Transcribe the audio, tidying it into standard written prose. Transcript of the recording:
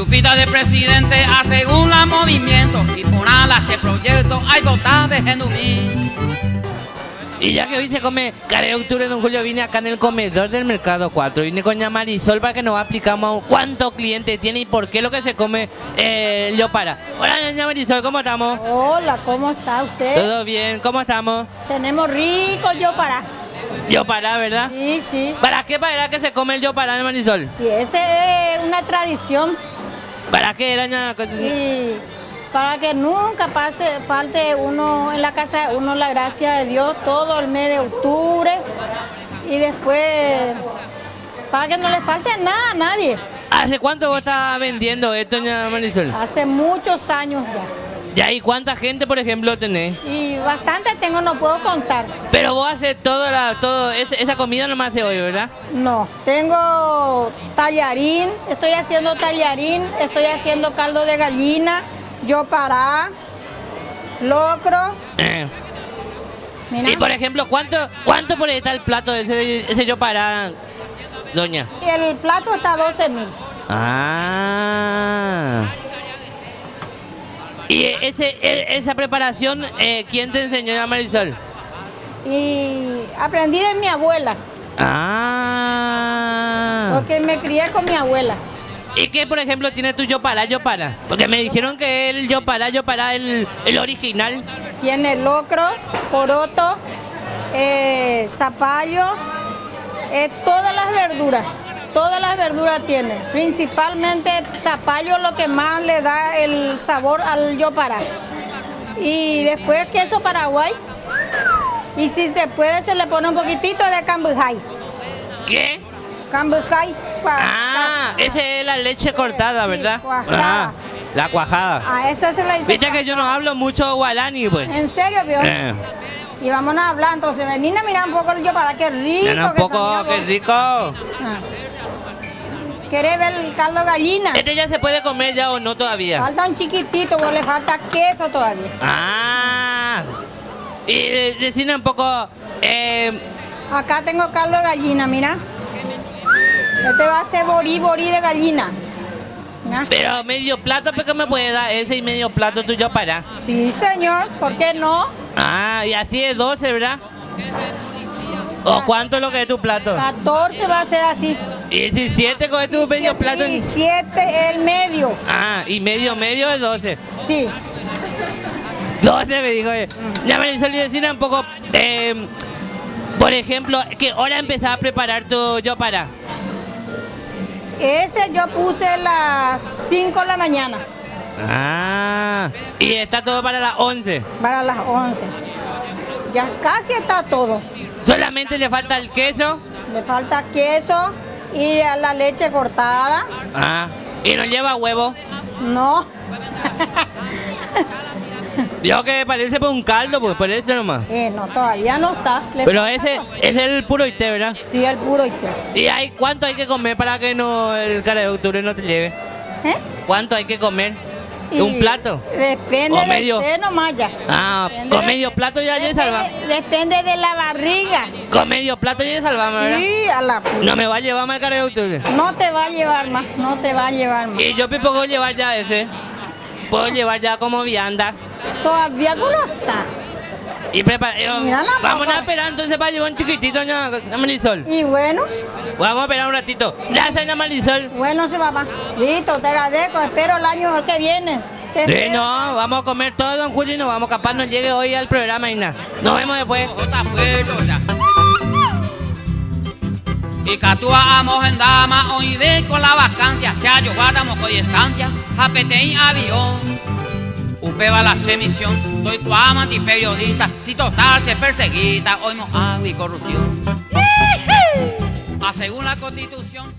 Lupita de presidente hace un movimiento y por ala ese proyecto hay votar de Genumí. Y ya que hoy se come Cara de Octubre, don Julio, vine acá en el comedor del Mercado 4. Vine con doña Marisol para que nos explicamos cuántos clientes tiene y por qué lo que se come el Yopara. Hola, doña Marisol, ¿cómo estamos? Hola, ¿cómo está usted? Todo bien, ¿cómo estamos? Tenemos rico Yopara. Yopara, ¿verdad? Sí, sí. ¿Para qué era que se come el Yopara, doña Marisol? Y ese es una tradición. ¿Para qué era, doña? Sí. Para que nunca falte uno en la casa de uno la gracia de Dios todo el mes de octubre y después para que no le falte nada a nadie. ¿Hace cuánto vos estás vendiendo esto, doña Marisol? Hace muchos años ya. ¿Ya? ¿Y cuánta gente, por ejemplo, tenés? Y bastante tengo, no puedo contar. Pero vos haces esa comida no me hace hoy, ¿verdad? No, tengo tallarín, estoy haciendo caldo de gallina, Yopara, locro. Mira. Y por ejemplo, ¿cuánto por ahí está el plato de ese Yopara, doña? Y el plato está 12.000. Ah. Y esa preparación, ¿quién te enseñó, doña Marisol? Y aprendí de mi abuela. Ah. Porque me crié con mi abuela. ¿Y qué, por ejemplo, tiene tu Yopara? Porque me dijeron que el Yopara, el original. Tiene locro, poroto, zapallo, todas las verduras. Todas las verduras tiene. Principalmente zapallo, lo que más le da el sabor al Yopara. Y después queso paraguay. Y si se puede, se le pone un poquitito de cambujay. ¿Qué? Cambujay. Esa es la leche cortada, ¿verdad? Cuajada. La cuajada. Esa se la hice. Viste que yo no hablo mucho guaraní, pues. ¿En serio, vio? Y vamos a hablar, entonces venid a mirar un poco el Yopara, qué rico. Mira un poco, qué rico. ¿Querés ver el caldo de gallina? ¿Este ya se puede comer ya o no todavía? Falta un chiquitito, porque le falta queso todavía. Y decime un poco... Acá tengo caldo de gallina, mira. Este va a ser borí de gallina. Mira. Pero medio plato, ¿por qué me puede dar ese y medio plato tuyo para? Sí, señor, ¿por qué no? Y así es 12, ¿verdad? ¿O cuánto es lo que es tu plato? 14 va a ser así. ¿Y 17 con tu medio plato? 17 el medio. Y medio es 12. Sí. 12 me dijo. Ya me hizo decir un poco, por ejemplo, ¿qué hora empezaba a preparar tu Yopara? Ese yo puse las 5 de la mañana. Y está todo para las 11. Para las 11. Ya casi está todo. ¿Solamente le falta el queso? Le falta queso y la leche cortada. ¿Y no lleva huevo? No. Dijo que parece por un caldo, pues parece nomás. No, todavía no está. Pero ese es el puro té, ¿verdad? Sí, el puro té. ¿Y cuánto hay que comer para que el Cara de Octubre no te lleve? ¿Cuánto hay que comer? ¿Un plato? Depende de usted nomás ya. Con medio plato ya salvamos. Depende de la barriga. Con medio plato ya salvamos, ¿verdad? Sí, a la puta. ¿No me va a llevar más el Cara de Octubre? No te va a llevar más, no te va a llevar más. ¿Y yo puedo llevar ya ese? ¿Puedo llevar ya como vianda? Todavía no está. Y vamos a esperar entonces para llevar un chiquitito, doña Marisol. Y bueno. Vamos a esperar un ratito. Gracias, doña Marisol. Bueno, sí, papá. Listo, te agradezco. Espero el año que viene. Sí, no, vamos a comer todo, don Julio, y nos vamos. Capaz nos llegue hoy al programa y nada. Nos vemos después. Y Catúa amos en dama, hoy ve con la vacancia. Se ha llevado con distancia, Japetein avión. Upeba la semisión, doy cuama antiperiodista. Si total se perseguita, hoy no agua y corrupción. Según la Constitución.